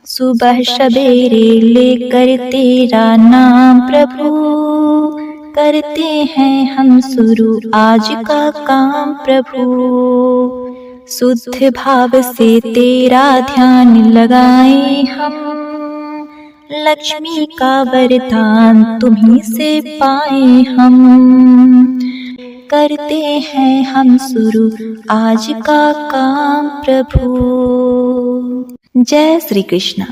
सुबह सवेरे लेकर तेरा नाम प्रभु, करते हैं हम शुरू आज का काम प्रभु। शुद्ध भाव से तेरा ध्यान लगाए हम, लक्ष्मी का वरदान तुम्हीं से पाए हम। करते हैं हम शुरू आज का काम प्रभु। जय श्री कृष्ण।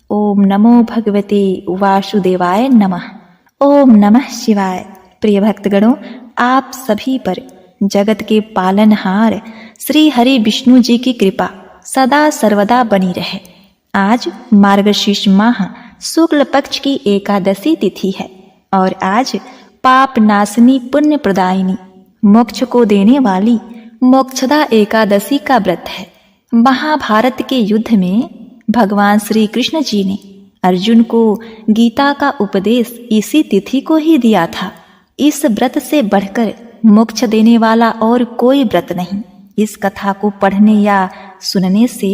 ओम नमो भगवते वासुदेवाय नमः। ओम नमः शिवाय। प्रिय भक्तगणों, आप सभी पर जगत के पालनहार श्री हरि विष्णु जी की कृपा सदा सर्वदा बनी रहे। आज मार्गशीर्ष माह शुक्ल पक्ष की एकादशी तिथि है और आज पाप नाशनी पुण्य प्रदायिनी मोक्ष को देने वाली मोक्षदा एकादशी का व्रत है। महाभारत के युद्ध में भगवान श्री कृष्ण जी ने अर्जुन को गीता का उपदेश इसी तिथि को ही दिया था। इस व्रत से बढ़कर मोक्ष देने वाला और कोई व्रत नहीं। इस कथा को पढ़ने या सुनने से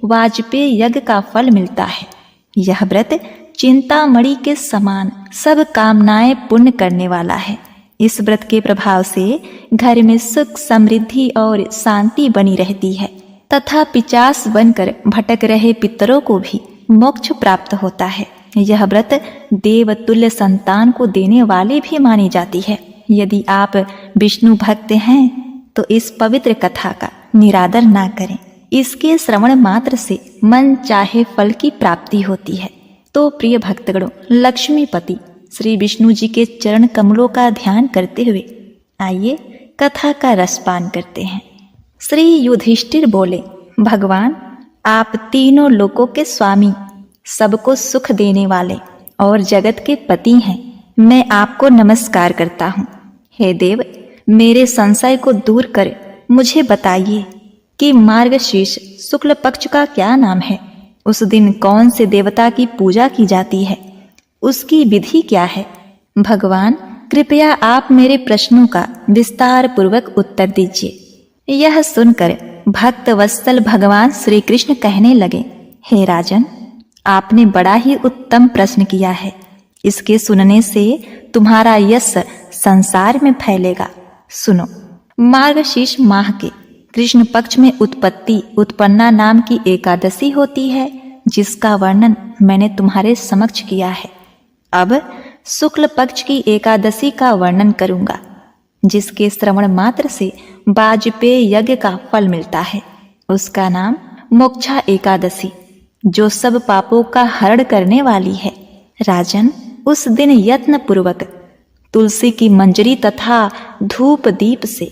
वाजपेय यज्ञ का फल मिलता है। यह व्रत चिंतामणि के समान सब कामनाएं पूर्ण करने वाला है। इस व्रत के प्रभाव से घर में सुख समृद्धि और शांति बनी रहती है तथा पिचास बनकर भटक रहे पितरों को भी मोक्ष प्राप्त होता है। यह व्रत देवतुल्य संतान को देने वाले भी मानी जाती है। यदि आप विष्णु भक्त हैं तो इस पवित्र कथा का निरादर ना करें। इसके श्रवण मात्र से मन चाहे फल की प्राप्ति होती है। तो प्रिय भक्तगणों, लक्ष्मीपति श्री विष्णु जी के चरण कमलों का ध्यान करते हुए आइए कथा का रसपान करते हैं। श्री युधिष्ठिर बोले, भगवान आप तीनों लोकों के स्वामी, सबको सुख देने वाले और जगत के पति हैं। मैं आपको नमस्कार करता हूँ। हे देव, मेरे संशय को दूर कर मुझे बताइए कि मार्गशीर्ष शुक्ल पक्ष का क्या नाम है। उस दिन कौन से देवता की पूजा की जाती है, उसकी विधि क्या है। भगवान कृपया आप मेरे प्रश्नों का विस्तार पूर्वक उत्तर दीजिए। यह सुनकर भक्त वत्सल भगवान श्री कृष्ण कहने लगे, हे राजन, आपने बड़ा ही उत्तम प्रश्न किया है। इसके सुनने से तुम्हारा यश संसार में फैलेगा। सुनो, मार्गशीर्ष माह के कृष्ण पक्ष में उत्पत्ति उत्पन्ना नाम की एकादशी होती है, जिसका वर्णन मैंने तुम्हारे समक्ष किया है। अब शुक्ल पक्ष की एकादशी का वर्णन करूंगा, जिसके श्रवण मात्र से वाजपेय यज्ञ का फल मिलता है। उसका नाम मोक्षा एकादशी, जो सब पापों का हरण करने वाली है। राजन, उस दिन यत्न पूर्वक तुलसी की मंजरी तथा धूप दीप से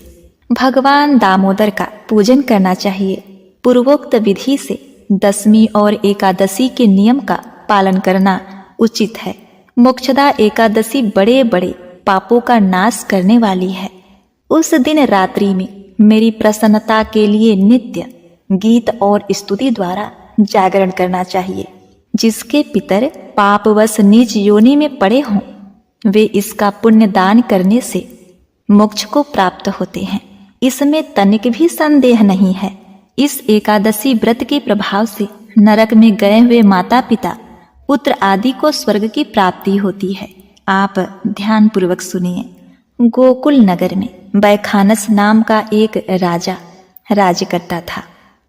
भगवान दामोदर का पूजन करना चाहिए। पूर्वोक्त विधि से दशमी और एकादशी के नियम का पालन करना उचित है। मोक्षदा एकादशी बड़े बड़े पापों का नाश करने वाली है। उस दिन रात्रि में मेरी प्रसन्नता के लिए नित्य गीत और स्तुति द्वारा जागरण करना चाहिए। जिसके पितर पापवश नीच योनि में पड़े हों, वे इसका पुण्य दान करने से मोक्ष को प्राप्त होते हैं। इसमें तनिक भी संदेह नहीं है। इस एकादशी व्रत के प्रभाव से नरक में गए हुए माता पिता पुत्र आदि को स्वर्ग की प्राप्ति होती है। आप ध्यान पूर्वक सुनिए। गोकुल नगर में बैखानस नाम का एक राजा राज्य करता था।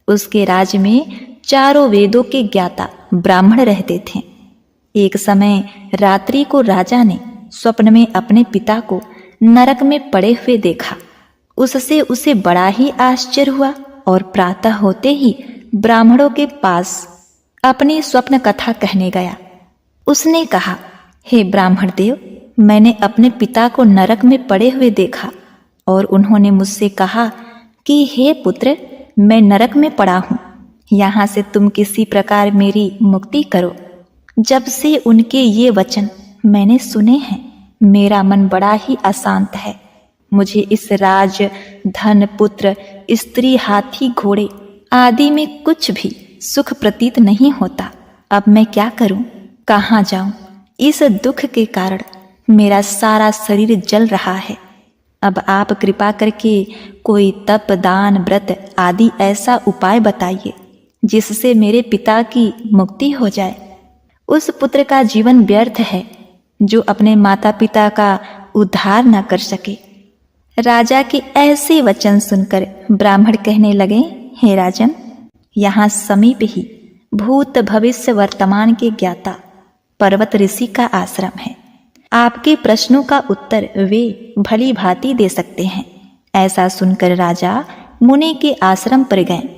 उसके राज्य में चारों वेदों के ज्ञाता ब्राह्मण रहते थे। एक समय रात्रि को राजा ने स्वप्न में अपने पिता को नरक में पड़े हुए देखा। उससे उसे बड़ा ही आश्चर्य हुआ और प्रातः होते ही ब्राह्मणों के पास अपनी स्वप्न कथा कहने गया। उसने कहा, हे ब्राह्मण देव, मैंने अपने पिता को नरक में पड़े हुए देखा और उन्होंने मुझसे कहा कि हे पुत्र, मैं नरक में पड़ा हूँ, यहाँ से तुम किसी प्रकार मेरी मुक्ति करो। जब से उनके ये वचन मैंने सुने हैं, मेरा मन बड़ा ही अशांत है। मुझे इस राज धन पुत्र स्त्री हाथी घोड़े आदि में कुछ भी सुख प्रतीत नहीं होता। अब मैं क्या करूं, कहाँ जाऊं? इस दुख के कारण मेरा सारा शरीर जल रहा है। अब आप कृपा करके कोई तप दान व्रत आदि ऐसा उपाय बताइए जिससे मेरे पिता की मुक्ति हो जाए। उस पुत्र का जीवन व्यर्थ है जो अपने माता पिता का उद्धार न कर सके। राजा के ऐसे वचन सुनकर ब्राह्मण कहने लगे, हे राजन, यहाँ समीप ही भूत भविष्य वर्तमान के ज्ञाता पर्वत ऋषि का आश्रम है। आपके प्रश्नों का उत्तर वे भली भांति दे सकते हैं। ऐसा सुनकर राजा मुनि के आश्रम पर गए।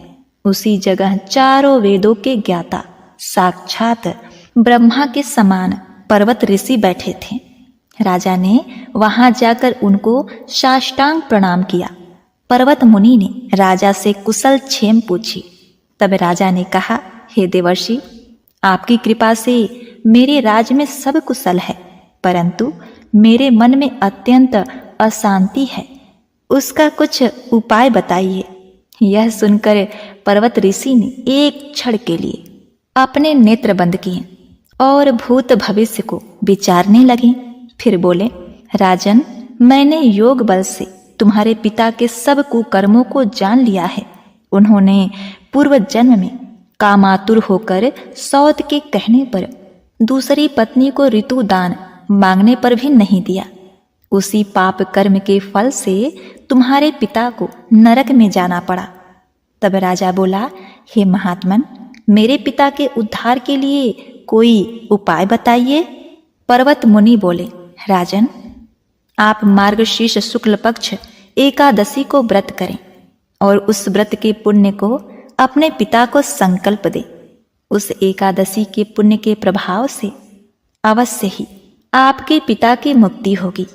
उसी जगह चारों वेदों के ज्ञाता साक्षात ब्रह्मा के समान पर्वत ऋषि बैठे थे। राजा ने वहां जाकर उनको साष्टांग प्रणाम किया। पर्वत मुनि ने राजा से कुशल क्षेम पूछी। तब राजा ने कहा, हे देवर्षि, आपकी कृपा से मेरे राज में सब कुशल है, परंतु मेरे मन में अत्यंत अशांति है। उसका कुछ उपाय बताइए। यह सुनकर पर्वत ऋषि ने एक क्षण के लिए अपने नेत्र बंद किए और भूत भविष्य को विचारने लगे। फिर बोले, राजन, मैंने योग बल से तुम्हारे पिता के सब कुकर्मों को जान लिया है। उन्होंने पूर्व जन्म में कामातुर होकर सौत के कहने पर दूसरी पत्नी को ऋतु दान मांगने पर भी नहीं दिया। उसी पाप कर्म के फल से तुम्हारे पिता को नरक में जाना पड़ा। तब राजा बोला, हे महात्मन, मेरे पिता के उद्धार के लिए कोई उपाय बताइए। पर्वत मुनि बोले, राजन, आप मार्गशीर्ष शुक्ल पक्ष एकादशी को व्रत करें और उस व्रत के पुण्य को अपने पिता को संकल्प दें। उस एकादशी के पुण्य के प्रभाव से अवश्य ही आपके पिता की मुक्ति होगी।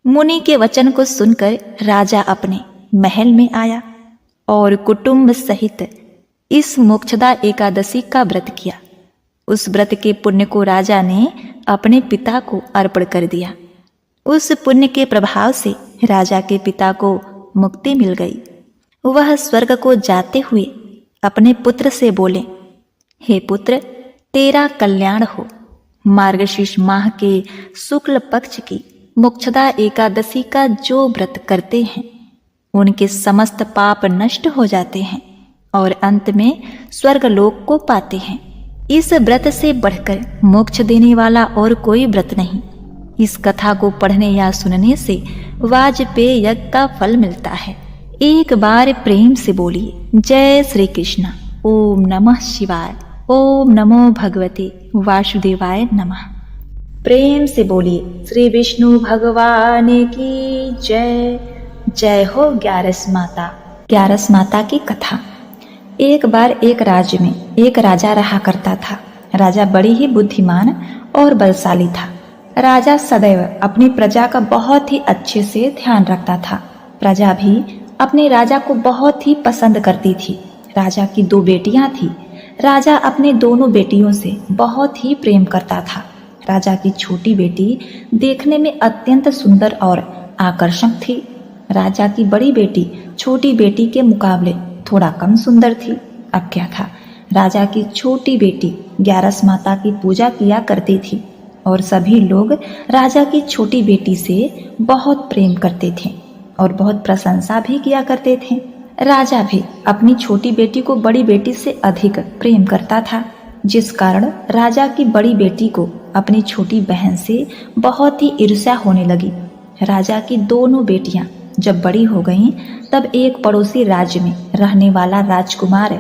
मुनि के वचन को सुनकर राजा अपने महल में आया और कुटुंब सहित इस मोक्षदा एकादशी का व्रत किया। उस व्रत के पुण्य को राजा ने अपने पिता को अर्पण कर दिया। उस पुण्य के प्रभाव से राजा के पिता को मुक्ति मिल गई। वह स्वर्ग को जाते हुए अपने पुत्र से बोले, हे पुत्र, तेरा कल्याण हो। मार्गशीर्ष माह के शुक्ल पक्ष की मोक्षदा एकादशी का जो व्रत करते हैं उनके समस्त पाप नष्ट हो जाते हैं और अंत में स्वर्गलोक को पाते हैं। इस व्रत से बढ़कर मोक्ष देने वाला और कोई व्रत नहीं। इस कथा को पढ़ने या सुनने से वाजपेय यज्ञ का फल मिलता है। एक बार प्रेम से बोलिए, जय श्री कृष्ण। ओम नमः शिवाय। ओम नमो भगवते वासुदेवाय नमः। प्रेम से बोलिए, श्री विष्णु भगवान की जय। जय हो ग्यारस माता। ग्यारस माता की कथा। एक बार एक राज्य में एक राजा रहा करता था। राजा बड़ी ही बुद्धिमान और बलशाली था। राजा सदैव अपनी प्रजा का बहुत ही अच्छे से ध्यान रखता था। प्रजा भी अपने राजा को बहुत ही पसंद करती थी। राजा की 2 बेटियां थी। राजा अपने दोनों बेटियों से बहुत ही प्रेम करता था। राजा की छोटी बेटी देखने में अत्यंत सुंदर और आकर्षक थी। राजा की बड़ी बेटी छोटी बेटी के मुकाबले थोड़ा कम सुंदर थी। अब क्या था, राजा की छोटी बेटी ग्यारस माता की पूजा किया करती थी और सभी लोग राजा की छोटी बेटी से बहुत प्रेम करते थे और बहुत प्रशंसा भी किया करते थे। राजा भी अपनी छोटी बेटी को बड़ी बेटी से अधिक प्रेम करता था, जिस कारण राजा की बड़ी बेटी को अपनी छोटी बहन से बहुत ही ईर्ष्या होने लगी। राजा की दोनों बेटियां जब बड़ी हो गईं, तब एक पड़ोसी राज्य में रहने वाला राजकुमार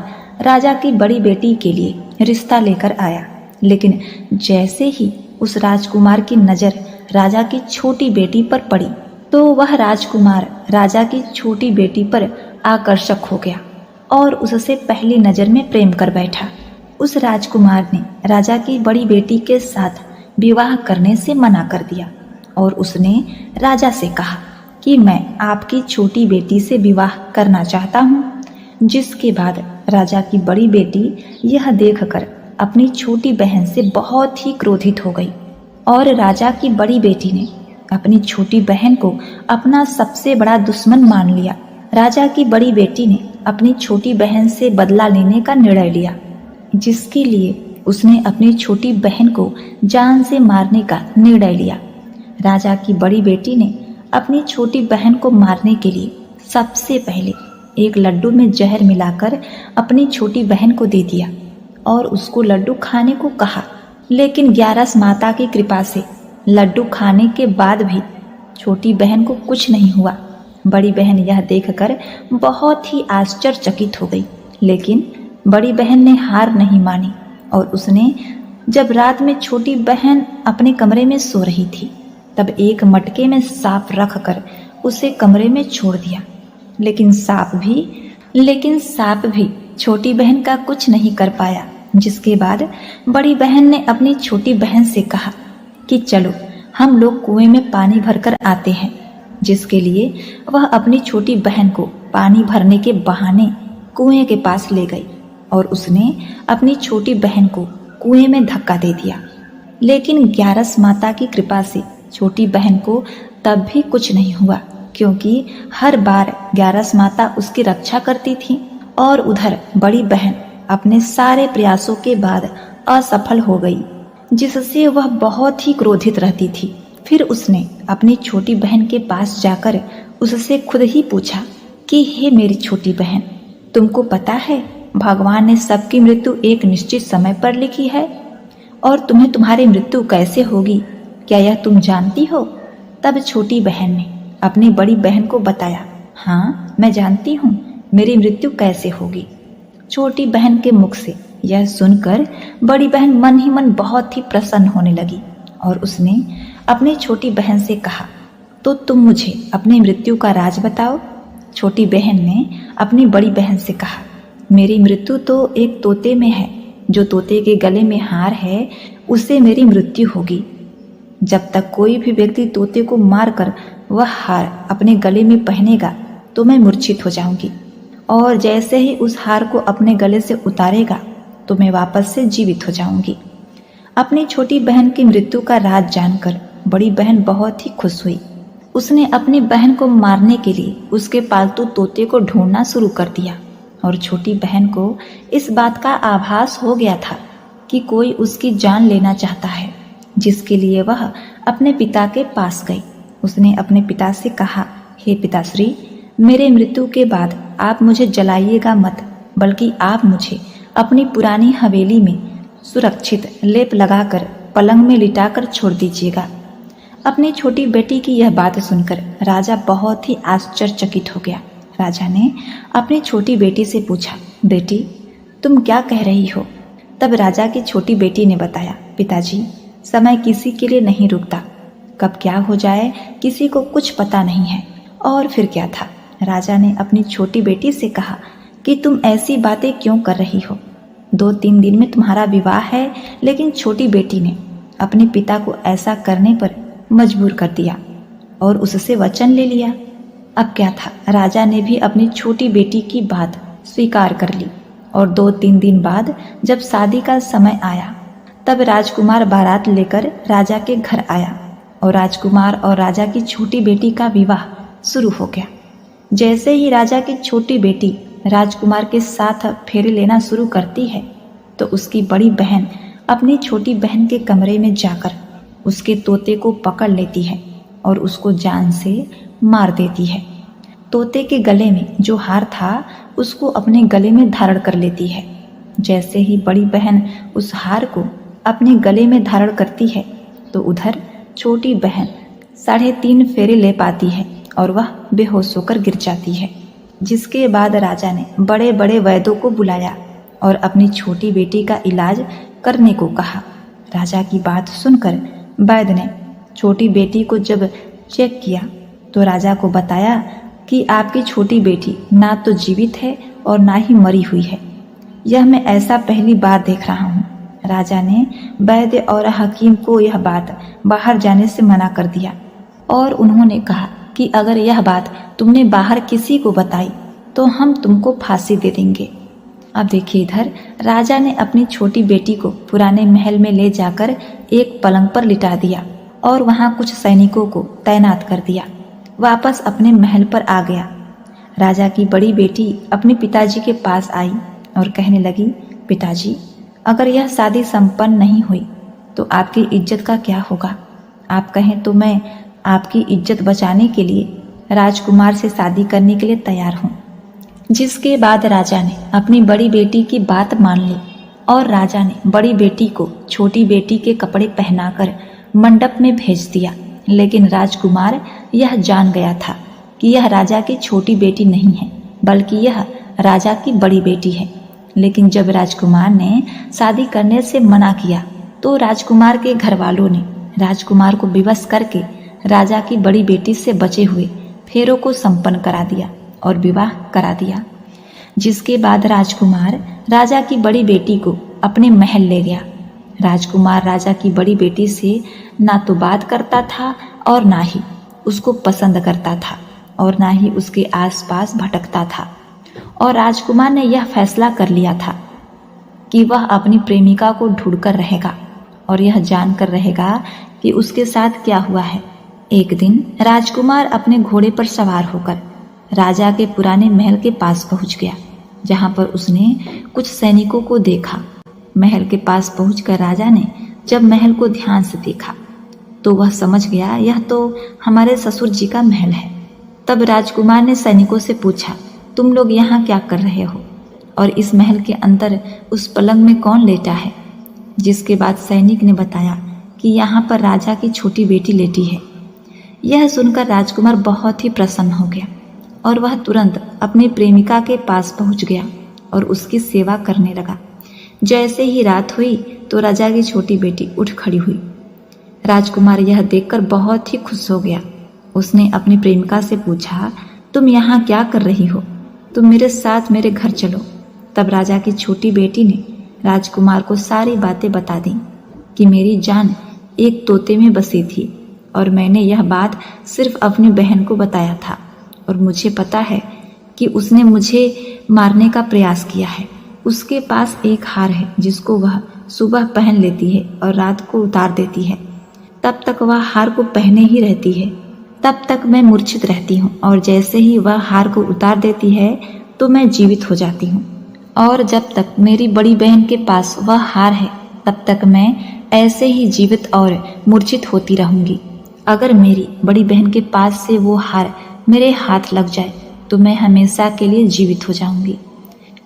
राजा की बड़ी बेटी के लिए रिश्ता लेकर आया। लेकिन जैसे ही उस राजकुमार की नजर राजा की छोटी बेटी पर पड़ी, तो वह राजकुमार राजा की छोटी बेटी पर आकर्षक हो गया और उससे पहली नजर में प्रेम कर बैठा। उस राजकुमार ने राजा की बड़ी बेटी के साथ विवाह करने से मना कर दिया और उसने राजा से कहा कि मैं आपकी छोटी बेटी से विवाह करना चाहता हूँ। जिसके बाद राजा की बड़ी बेटी यह देखकर अपनी छोटी बहन से बहुत ही क्रोधित हो गई और राजा की बड़ी बेटी ने अपनी छोटी बहन को अपना सबसे बड़ा दुश्मन मान लिया। राजा की बड़ी बेटी ने अपनी छोटी बहन से बदला लेने का निर्णय लिया, जिसके लिए उसने अपनी छोटी बहन को जान से मारने का निर्णय लिया। राजा की बड़ी बेटी ने अपनी छोटी बहन को मारने के लिए सबसे पहले एक लड्डू में जहर मिलाकर अपनी छोटी बहन को दे दिया और उसको लड्डू खाने को कहा। लेकिन ग्यारस माता की कृपा से लड्डू खाने के बाद भी छोटी बहन को कुछ नहीं हुआ। बड़ी बहन यह देखकर बहुत ही आश्चर्यचकित हो गई, लेकिन बड़ी बहन ने हार नहीं मानी और उसने जब रात में छोटी बहन अपने कमरे में सो रही थी तब एक मटके में सांप रखकर उसे कमरे में छोड़ दिया। लेकिन सांप भी छोटी बहन का कुछ नहीं कर पाया। जिसके बाद बड़ी बहन ने अपनी छोटी बहन से कहा कि चलो हम लोग कुएं में पानी भरकर आते हैं, जिसके लिए वह अपनी छोटी बहन को पानी भरने के बहाने कुएं के पास ले गई और उसने अपनी छोटी बहन को कुएं में धक्का दे दिया। लेकिन ग्यारस माता की कृपा से छोटी बहन को तब भी कुछ नहीं हुआ, क्योंकि हर बार ग्यारस माता उसकी रक्षा करती थी। और उधर बड़ी बहन अपने सारे प्रयासों के बाद असफल हो गई, जिससे वह बहुत ही क्रोधित रहती थी। फिर उसने अपनी छोटी बहन के पास जाकर उससे खुद ही पूछा कि हे मेरी छोटी बहन, तुमको पता है भगवान ने सबकी मृत्यु एक निश्चित समय पर लिखी है और तुम्हें तुम्हारी मृत्यु कैसे होगी, क्या यह तुम जानती हो? तब छोटी बहन ने अपनी बड़ी बहन को बताया, हाँ मैं जानती हूँ मेरी मृत्यु कैसे होगी। छोटी बहन के मुख से यह सुनकर बड़ी बहन मन ही मन बहुत ही प्रसन्न होने लगी और उसने अपनी छोटी बहन से कहा, तो तुम मुझे अपनी मृत्यु का राज बताओ। छोटी बहन ने अपनी बड़ी बहन से कहा, मेरी मृत्यु तो एक तोते में है, जो तोते के गले में हार है उससे मेरी मृत्यु होगी। जब तक कोई भी व्यक्ति तोते को मारकर वह हार अपने गले में पहनेगा तो मैं मूर्छित हो जाऊंगी, और जैसे ही उस हार को अपने गले से उतारेगा तो मैं वापस से जीवित हो जाऊंगी। अपनी छोटी बहन की मृत्यु का राज जानकर बड़ी बहन बहुत ही खुश हुई। उसने अपनी बहन को मारने के लिए उसके पालतू तोते को ढूंढना शुरू कर दिया और छोटी बहन को इस बात का आभास हो गया था कि कोई उसकी जान लेना चाहता है, जिसके लिए वह अपने पिता के पास गई। उसने अपने पिता से कहा, हे पिताश्री, मेरे मृत्यु के बाद आप मुझे जलाइएगा मत, बल्कि आप मुझे अपनी पुरानी हवेली में सुरक्षित लेप लगाकर पलंग में लिटाकर छोड़ दीजिएगा। अपनी छोटी बेटी की यह बात सुनकर राजा बहुत ही आश्चर्यचकित हो गया। राजा ने अपनी छोटी बेटी से पूछा, बेटी तुम क्या कह रही हो? तब राजा की छोटी बेटी ने बताया, पिताजी समय किसी के लिए नहीं रुकता, कब क्या हो जाए किसी को कुछ पता नहीं है। और फिर क्या था, राजा ने अपनी छोटी बेटी से कहा कि तुम ऐसी बातें क्यों कर रही हो? 2-3 दिन में तुम्हारा विवाह है। लेकिन छोटी बेटी ने अपने पिता को ऐसा करने पर मजबूर कर दिया और उससे वचन ले लिया। अब क्या था, राजा ने भी अपनी छोटी बेटी की बात स्वीकार कर ली और 2-3 दिन बाद जब शादी का समय आया तब राजकुमार बारात लेकर राजा के घर आया और राजकुमार और राजा की छोटी बेटी का विवाह शुरू हो गया। जैसे ही राजा की छोटी बेटी राजकुमार के साथ फेरे लेना शुरू करती है तो उसकी बड़ी बहन अपनी छोटी बहन के कमरे में जाकर उसके तोते को पकड़ लेती है और उसको जान से मार देती है। तोते के गले में जो हार था उसको अपने गले में धारण कर लेती है। जैसे ही बड़ी बहन उस हार को अपने गले में धारण करती है तो उधर छोटी बहन 3.5 फेरे ले पाती है और वह बेहोश होकर गिर जाती है। जिसके बाद राजा ने बड़े बड़े वैद्यों को बुलाया और अपनी छोटी बेटी का इलाज करने को कहा। राजा की बात सुनकर वैद्य ने छोटी बेटी को जब चेक किया तो राजा को बताया कि आपकी छोटी बेटी ना तो जीवित है और ना ही मरी हुई है। यह मैं ऐसा पहली बार देख रहा हूँ। राजा ने वैद्य और हकीम को यह बात बाहर जाने से मना कर दिया और उन्होंने कहा कि अगर यह बात तुमने बाहर किसी को बताई तो हम तुमको फांसी दे देंगे। अब देखिए, इधर राजा ने अपनी छोटी बेटी को पुराने महल में ले जाकर एक पलंग पर लिटा दिया और वहाँ कुछ सैनिकों को तैनात कर दिया। वापस अपने महल पर आ गया। राजा की बड़ी बेटी अपने पिताजी के पास आई और कहने लगी, पिताजी अगर यह शादी संपन्न नहीं हुई तो आपकी इज्जत का क्या होगा? आप कहें तो मैं आपकी इज्जत बचाने के लिए राजकुमार से शादी करने के लिए तैयार हूँ। जिसके बाद राजा ने अपनी बड़ी बेटी की बात मान ली और राजा ने बड़ी बेटी को छोटी बेटी के कपड़े पहनाकर मंडप में भेज दिया। लेकिन राजकुमार यह जान गया था कि यह राजा की छोटी बेटी नहीं है, बल्कि यह राजा की बड़ी बेटी है। लेकिन जब राजकुमार ने शादी करने से मना किया तो राजकुमार के घर वालों ने राजकुमार को विवश करके राजा की बड़ी बेटी से बचे हुए फेरों को संपन्न करा दिया और विवाह करा दिया। जिसके बाद राजकुमार राजा की बड़ी बेटी को अपने महल ले गया। राजकुमार राजा की बड़ी बेटी से ना तो बात करता था और ना ही उसको पसंद करता था और ना ही उसके आसपास भटकता था। और राजकुमार ने यह फैसला कर लिया था कि वह अपनी प्रेमिका को ढूंढकर रहेगा और यह जानकर रहेगा कि उसके साथ क्या हुआ है। एक दिन राजकुमार अपने घोड़े पर सवार होकर राजा के पुराने महल के पास पहुंच गया, जहां पर उसने कुछ सैनिकों को देखा। महल के पास पहुंचकर राजा ने जब महल को ध्यान से देखा तो वह समझ गया यह तो हमारे ससुर जी का महल है। तब राजकुमार ने सैनिकों से पूछा, तुम लोग यहाँ क्या कर रहे हो और इस महल के अंदर उस पलंग में कौन लेटा है? जिसके बाद सैनिक ने बताया कि यहाँ पर राजा की छोटी बेटी लेटी है। यह सुनकर राजकुमार बहुत ही प्रसन्न हो गया और वह तुरंत अपनी प्रेमिका के पास पहुंच गया और उसकी सेवा करने लगा। जैसे ही रात हुई तो राजा की छोटी बेटी उठ खड़ी हुई। राजकुमार यह देखकर बहुत ही खुश हो गया। उसने अपनी प्रेमिका से पूछा, तुम यहाँ क्या कर रही हो? तुम मेरे साथ मेरे घर चलो। तब राजा की छोटी बेटी ने राजकुमार को सारी बातें बता दी कि मेरी जान एक तोते में बसी थी और मैंने यह बात सिर्फ अपनी बहन को बताया था और मुझे पता है कि उसने मुझे मारने का प्रयास किया है। उसके पास एक हार है जिसको वह सुबह पहन लेती है और रात को उतार देती है। तब तक वह हार को पहने ही रहती है, तब तक मैं मूर्छित रहती हूँ और जैसे ही वह हार को उतार देती है तो मैं जीवित हो जाती हूँ। और जब तक मेरी बड़ी बहन के पास वह हार है तब तक मैं ऐसे ही जीवित और मूर्छित होती रहूंगी। अगर मेरी बड़ी बहन के पास से वो हार मेरे हाथ लग जाए तो मैं हमेशा के लिए जीवित हो जाऊंगी।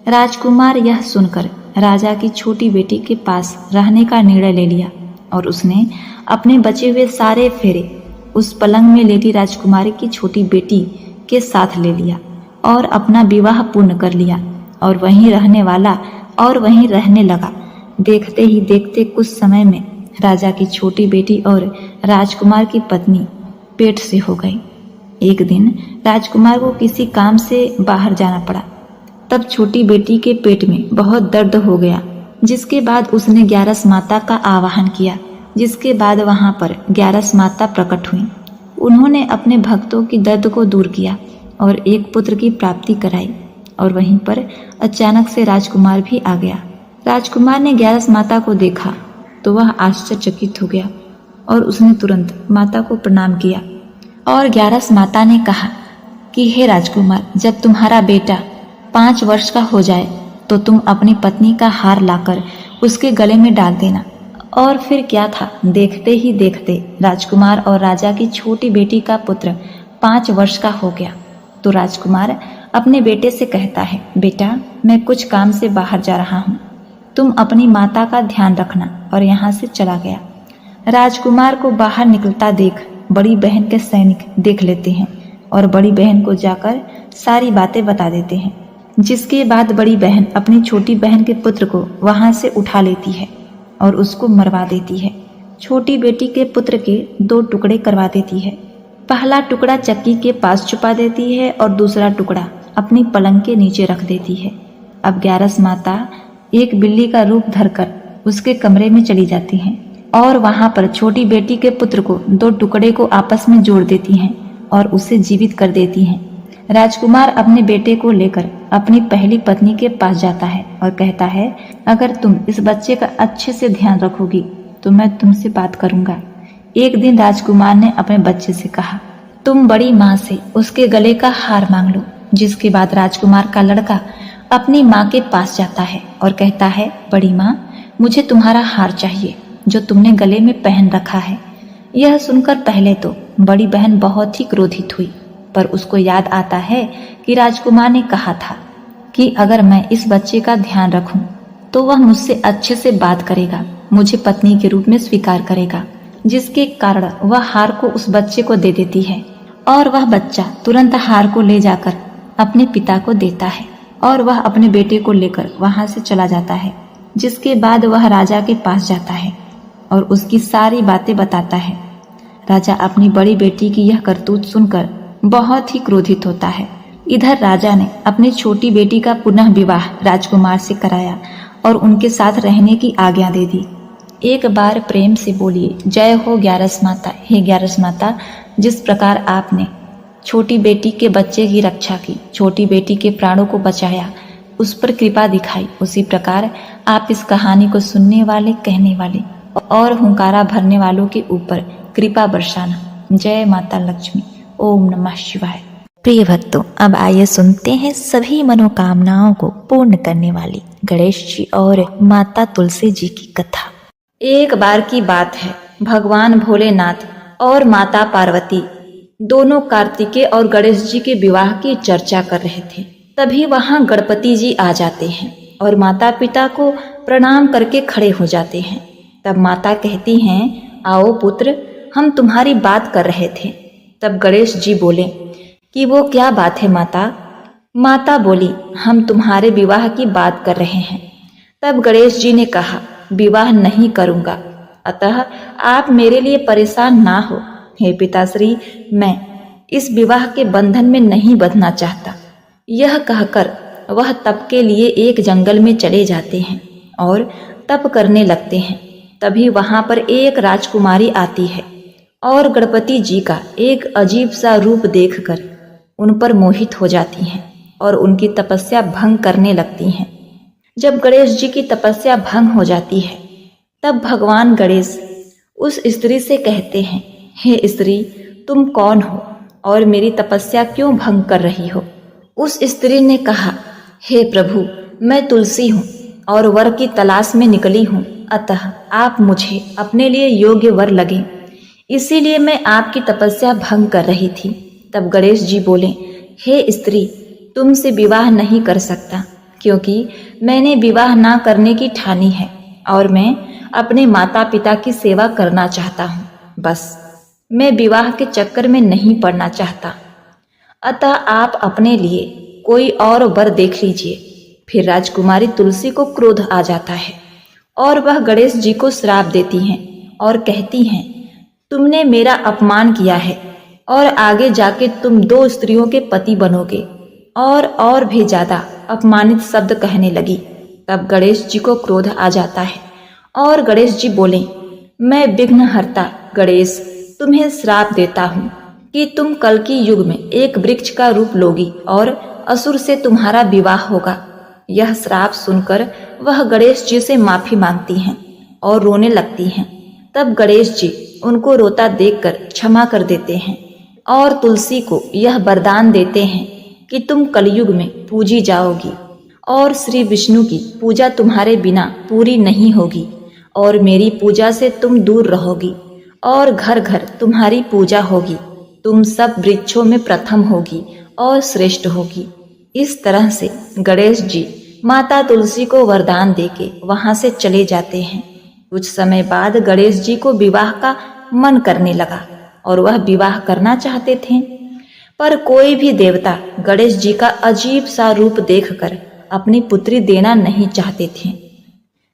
राजकुमार यह सुनकर राजा की छोटी बेटी के पास रहने का निर्णय ले लिया और उसने अपने बचे हुए सारे फेरे उस पलंग में लेटी राजकुमारी की छोटी बेटी के साथ ले लिया और अपना विवाह पूर्ण कर लिया और वहीं रहने वाला और वहीं रहने लगा। देखते ही देखते कुछ समय में राजा की छोटी बेटी और राजकुमार की पत्नी पेट से हो गई। एक दिन राजकुमार को किसी काम से बाहर जाना पड़ा। तब छोटी बेटी के पेट में बहुत दर्द हो गया, जिसके बाद उसने ग्यारस माता का आवाहन किया। जिसके बाद वहां पर ग्यारस माता प्रकट हुई। उन्होंने अपने भक्तों की दर्द को दूर किया और एक पुत्र की प्राप्ति कराई। और वहीं पर अचानक से राजकुमार भी आ गया। राजकुमार ने ग्यारस माता को देखा तो वह आश्चर्यचकित हो गया और उसने तुरंत माता को प्रणाम किया। और ग्यारस माता ने कहा कि हे राजकुमार, जब तुम्हारा बेटा 5 वर्ष का हो जाए तो तुम अपनी पत्नी का हार लाकर उसके गले में डाल देना। और फिर क्या था, देखते ही देखते राजकुमार और राजा की छोटी बेटी का पुत्र 5 वर्ष का हो गया। तो राजकुमार अपने बेटे से कहता है, बेटा मैं कुछ काम से बाहर जा रहा हूँ, तुम अपनी माता का ध्यान रखना, और यहाँ से चला गया। राजकुमार को बाहर निकलता देख बड़ी बहन के सैनिक देख लेते हैं और बड़ी बहन को जाकर सारी बातें बता देते हैं। जिसके बाद बड़ी बहन अपनी छोटी बहन के पुत्र को वहां से उठा लेती है और उसको मरवा देती है। छोटी बेटी के पुत्र के 2 टुकड़े करवा देती है। पहला टुकड़ा चक्की के पास छुपा देती है और दूसरा टुकड़ा अपनी पलंग के नीचे रख देती है। अब ग्यारस माता एक बिल्ली का रूप धरकर उसके कमरे में चली जाती हैं और वहां पर छोटी बेटी के पुत्र को 2 टुकड़े को आपस में जोड़ देती हैं और उसे जीवित कर देती हैं। राजकुमार अपने बेटे को लेकर अपनी पहली पत्नी के पास जाता है और कहता है, अगर तुम इस बच्चे का अच्छे से ध्यान रखोगी तो मैं तुमसे बात करूंगा। एक दिन राजकुमार ने अपने बच्चे से कहा, तुम बड़ी माँ से उसके गले का हार मांग लो। जिसके बाद राजकुमार का लड़का अपनी माँ के पास जाता है और कहता है, बड़ी माँ, मुझे तुम्हारा हार चाहिए जो तुमने गले में पहन रखा है। यह सुनकर पहले तो बड़ी बहन बहुत ही क्रोधित हुई, पर उसको याद आता है कि राजकुमार ने कहा था कि अगर मैं इस बच्चे का ध्यान रखूं तो वह मुझसे अच्छे से बात करेगा, मुझे पत्नी के रूप में स्वीकार करेगा, जिसके कारण वह हार को उस बच्चे को दे देती है और वह बच्चा तुरंत हार को ले जाकर अपने पिता को देता है और वह अपने बेटे को लेकर वहां से चला जाता है। जिसके बाद वह राजा के पास जाता है और उसकी सारी बातें बताता है। राजा अपनी बड़ी बेटी की यह करतूत सुनकर बहुत ही क्रोधित होता है। इधर राजा ने अपनी छोटी बेटी का पुनः विवाह राजकुमार से कराया और उनके साथ रहने की आज्ञा दे दी। एक बार प्रेम से बोलिए, जय हो ग्यारस माता। हे ग्यारस माता, जिस प्रकार आपने छोटी बेटी के बच्चे की रक्षा की, छोटी बेटी के प्राणों को बचाया, उस पर कृपा दिखाई, उसी प्रकार आप इस कहानी को सुनने वाले, कहने वाले और हुंकारा भरने वालों के ऊपर कृपा बरसाना। जय माता लक्ष्मी। ओम नमः शिवाय। प्रिय भक्तों, अब आइए सुनते हैं सभी मनोकामनाओं को पूर्ण करने वाली गणेश जी और माता तुलसी जी की कथा। एक बार की बात है, भगवान भोलेनाथ और माता पार्वती दोनों कार्तिकेय और गणेश जी के विवाह की चर्चा कर रहे थे। तभी वहां गणपति जी आ जाते हैं और माता पिता को प्रणाम करके खड़े हो जाते हैं। तब माता कहती हैं, आओ पुत्र, हम तुम्हारी बात कर रहे थे। तब गणेश जी बोले कि वो क्या बात है माता? माता बोली, हम तुम्हारे विवाह की बात कर रहे हैं। तब गणेश जी ने कहा, विवाह नहीं करूंगा, अतः आप मेरे लिए परेशान ना हो। हे पिताश्री, मैं इस विवाह के बंधन में नहीं बंधना चाहता। यह कहकर वह तप के लिए एक जंगल में चले जाते हैं और तप करने लगते हैं। तभी वहां पर एक राजकुमारी आती है और गणपति जी का एक अजीब सा रूप देखकर उन पर मोहित हो जाती हैं और उनकी तपस्या भंग करने लगती हैं। जब गणेश जी की तपस्या भंग हो जाती है, तब भगवान गणेश उस स्त्री से कहते हैं, हे स्त्री, तुम कौन हो और मेरी तपस्या क्यों भंग कर रही हो? उस स्त्री ने कहा, हे प्रभु, मैं तुलसी हूँ और वर की तलाश में निकली हूँ, अतः आप मुझे अपने लिए योग्य वर लगे, इसीलिए मैं आपकी तपस्या भंग कर रही थी। तब गणेश जी बोले, हे स्त्री, तुमसे विवाह नहीं कर सकता, क्योंकि मैंने विवाह ना करने की ठानी है और मैं अपने माता पिता की सेवा करना चाहता हूँ। बस मैं विवाह के चक्कर में नहीं पड़ना चाहता, अतः आप अपने लिए कोई और वर देख लीजिए। फिर राजकुमारी तुलसी को क्रोध आ जाता है और वह गणेश जी को श्राप देती हैं और कहती हैं, तुमने मेरा अपमान किया है और आगे जाके तुम 2 स्त्रियों के पति बनोगे, और भी ज्यादा अपमानित शब्द कहने लगी। तब गणेश जी को क्रोध आ जाता है और गणेश जी बोले, मैं विघ्नहर्ता गणेश तुम्हें श्राप देता हूँ कि तुम कल की युग में एक वृक्ष का रूप लोगी और असुर से तुम्हारा विवाह होगा। यह श्राप सुनकर वह गणेश जी से माफी मांगती हैं और रोने लगती हैं। तब गणेश जी उनको रोता देखकर क्षमा कर देते हैं और तुलसी को यह वरदान देते हैं कि तुम कलयुग में पूजी जाओगी और श्री विष्णु की पूजा तुम्हारे बिना पूरी नहीं होगी और मेरी पूजा से तुम दूर रहोगी और घर घर तुम्हारी पूजा होगी। तुम सब वृक्षों में प्रथम होगी और श्रेष्ठ होगी। इस तरह से गणेश जी माता तुलसी को वरदान देके वहां से चले जाते हैं। कुछ समय बाद गणेश जी को विवाह का मन करने लगा और वह विवाह करना चाहते थे, पर कोई भी देवता गणेश जी का अजीब सा रूप देखकर अपनी पुत्री देना नहीं चाहते थे।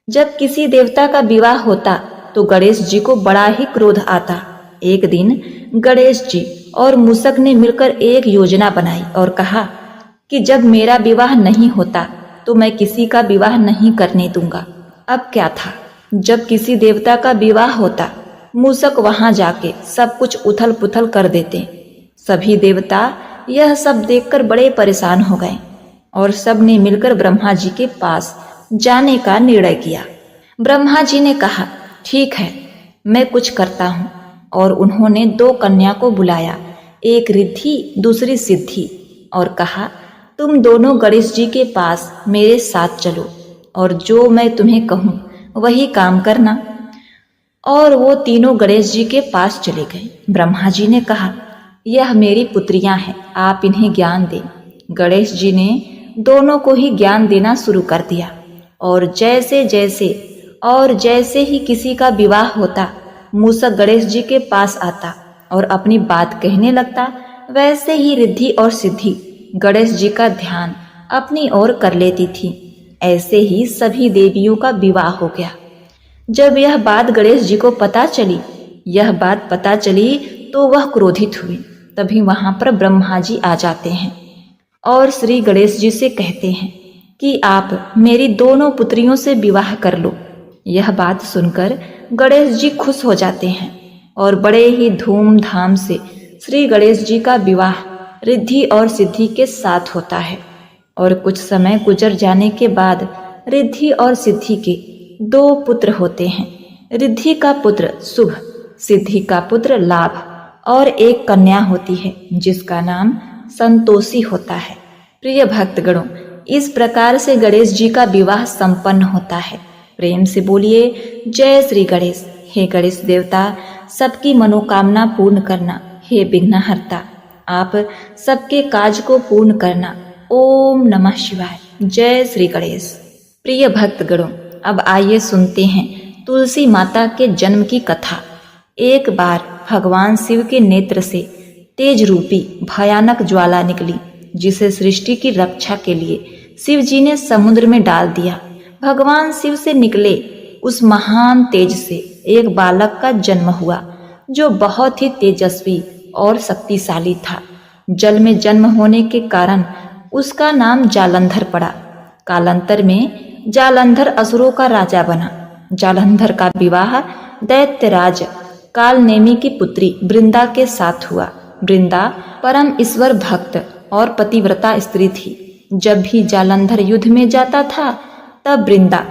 जब किसी देवता का विवाह होता तो गणेश जी को बड़ा ही क्रोध आता। एक दिन गणेश जी और मूषक ने मिलकर एक योजना बनाई और कहा कि जब मेरा विवाह नहीं होता तो मैं किसी का विवाह नहीं करने दूंगा। अब क्या था, जब किसी देवता का विवाह होता, मूषक वहां जाके सब कुछ उथल पुथल कर देते। सभी देवता यह सब देखकर बड़े परेशान हो गए और सब ने मिलकर ब्रह्मा जी के पास जाने का निर्णय किया। ब्रह्मा जी ने कहा, ठीक है, मैं कुछ करता हूँ, और उन्होंने 2 कन्या को बुलाया, एक रिद्धि दूसरी सिद्धि, और कहा, तुम दोनों गणेश जी के पास मेरे साथ चलो और जो मैं तुम्हें कहूँ वही काम करना। और वो तीनों गणेश जी के पास चले गए। ब्रह्मा जी ने कहा, यह मेरी पुत्रियां हैं, आप इन्हें ज्ञान दें। गणेश जी ने दोनों को ही ज्ञान देना शुरू कर दिया। और जैसे ही किसी का विवाह होता, मूषक गणेश जी के पास आता और अपनी बात कहने लगता, वैसे ही रिद्धि और सिद्धि गणेश जी का ध्यान अपनी ओर कर लेती थी। ऐसे ही सभी देवियों का विवाह हो गया। जब यह बात गणेश जी को पता चली तो वह क्रोधित हुए। तभी वहां पर ब्रह्मा जी आ जाते हैं और श्री गणेश जी से कहते हैं कि आप मेरी दोनों पुत्रियों से विवाह कर लो। यह बात सुनकर गणेश जी खुश हो जाते हैं और बड़े ही धूमधाम से श्री गणेश जी का विवाह रिद्धि और सिद्धि के साथ होता है। और कुछ समय गुजर जाने के बाद रिद्धि और सिद्धि के 2 पुत्र होते हैं। रिद्धि का पुत्र शुभ, सिद्धि का पुत्र लाभ, और एक कन्या होती है जिसका नाम संतोषी होता है। प्रिय भक्तगणों, इस प्रकार से गणेश जी का विवाह संपन्न होता है। प्रेम से बोलिए जय श्री गणेश। हे गणेश देवता, सबकी मनोकामना पूर्ण करना। हे विघ्नहर्ता, आप सबके काज को पूर्ण करना। ओम नमः शिवाय। जय श्री गणेश। प्रिय भक्तगणों, अब आइए सुनते हैं तुलसी माता के जन्म की कथा। एक बार भगवान शिव के नेत्र से तेज रूपी भयानक ज्वाला निकली, जिसे सृष्टि की रक्षा के लिए शिव जी ने समुद्र में डाल दिया। भगवान शिव से निकले उस महान तेज से एक बालक का जन्म हुआ, जो बहुत ही तेजस्वी और शक्तिशाली था। जल में जन्म होने के कारण उसका नाम जालंधर पड़ा। कालांतर में जालंधर असुरों का राजा बना। जालंधर का विवाह दैत्यराज कालनेमी की पुत्री वृंदा के साथ हुआ। वृंदा परम ईश्वर भक्त और पतिव्रता स्त्री थी। जब भी जालंधर युद्ध में जाता था, तब वृंदा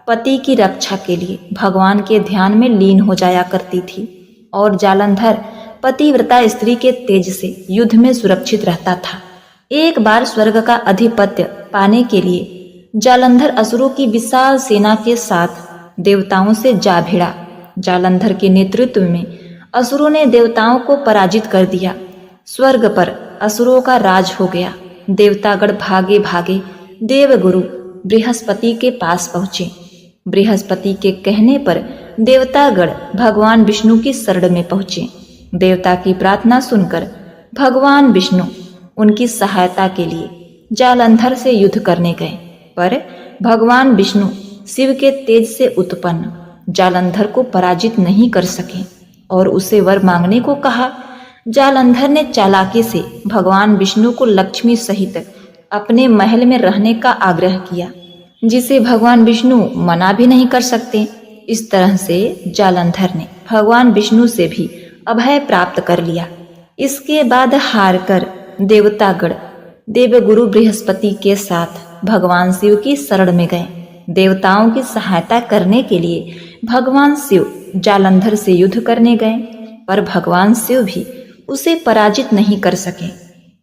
पति की रक्षा के लिए भगवान के ध्यान में लीन हो जाया करती थी और जालंधर पतिव्रता स्त्री के तेज से युद्ध में सुरक्षित रहता था। एक बार स्वर्ग का आधिपत्य पाने के लिए जालंधर असुरों की विशाल सेना के साथ देवताओं से जा भिड़ा। जालंधर के नेतृत्व में असुरों ने देवताओं को पराजित कर दिया। स्वर्ग पर असुरों का राज हो गया। देवतागण भागे भागे देवगुरु बृहस्पति के पास पहुंचे। बृहस्पति के कहने पर देवतागण भगवान विष्णु की शरण में पहुंचे। देवता की प्रार्थना सुनकर भगवान विष्णु उनकी सहायता के लिए जालंधर से युद्ध करने गए, पर भगवान विष्णु शिव के तेज से उत्पन्न जालंधर को पराजित नहीं कर सके और उसे वर मांगने को कहा। जालंधर ने चालाकी से भगवान विष्णु को लक्ष्मी सहित अपने महल में रहने का आग्रह किया, जिसे भगवान विष्णु मना भी नहीं कर सकते। इस तरह से जालंधर ने भगवान विष्णु से भी अभय प्राप्त कर लिया। इसके बाद हार कर देवतागण देवगुरु बृहस्पति के साथ भगवान शिव की शरण में गए। देवताओं की सहायता करने के लिए भगवान शिव जालंधर से युद्ध करने गए, पर भगवान शिव भी उसे पराजित नहीं कर सके।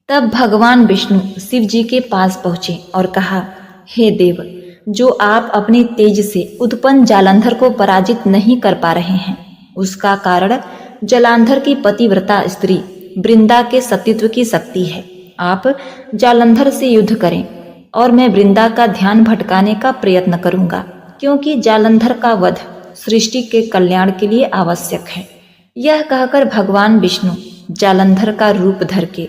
तब भगवान विष्णु शिव जी के पास पहुंचे और कहा, हे देव, जो आप अपने तेज से उत्पन्न जालंधर को पराजित नहीं कर पा रहे हैं, उसका कारण जालंधर की पतिव्रता स्त्री वृंदा के सतीत्व की शक्ति है। आप जालंधर से युद्ध करें और मैं वृंदा का ध्यान भटकाने का प्रयत्न करूंगा, क्योंकि जालंधर का वध सृष्टि के कल्याण के लिए आवश्यक है। यह कहकर भगवान विष्णु जालंधर का रूप धर के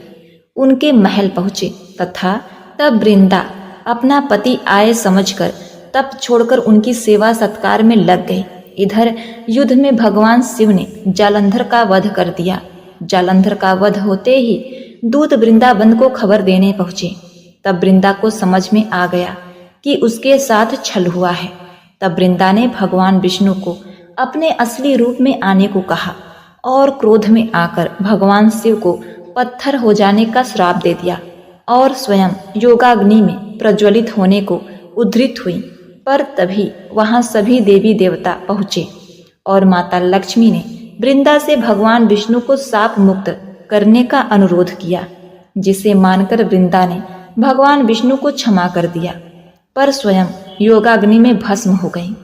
उनके महल पहुंचे तथा तब वृंदा अपना पति आए समझकर तप छोड़कर उनकी सेवा सत्कार में लग गई। इधर युद्ध में भगवान शिव ने जालंधर का वध कर दिया। जालंधर का वध होते ही दूत वृंदावन को खबर देने पहुंचे। तब वृंदा को समझ में आ गया कि उसके साथ छल हुआ है। तब वृंदा ने भगवान विष्णु को अपने असली रूप में आने को कहा और क्रोध में आकर भगवान शिव को पत्थर हो जाने का श्राप दे दिया और स्वयं योगाग्नि में प्रज्वलित होने को उद्धृत हुई। पर तभी वहां सभी देवी देवता पहुंचे और माता लक्ष्मी ने वृंदा से भगवान विष्णु को शाप मुक्त करने का अनुरोध किया, जिसे मानकर वृंदा ने भगवान विष्णु को क्षमा कर दिया, पर स्वयं योगाग्नि में भस्म हो गई।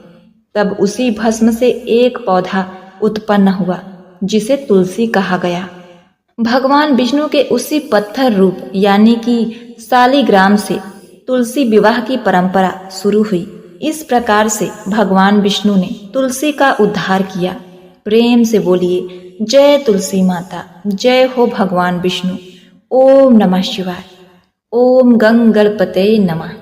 तब उसी भस्म से एक पौधा उत्पन्न हुआ, जिसे तुलसी कहा गया। भगवान विष्णु के उसी पत्थर रूप यानी कि शालिग्राम से तुलसी विवाह की परंपरा शुरू हुई। इस प्रकार से भगवान विष्णु ने तुलसी का उद्धार किया। प्रेम से बोलिए जय तुलसी माता, जय हो भगवान विष्णु। ओम नमः शिवाय। ओम गंग गणपते नमः।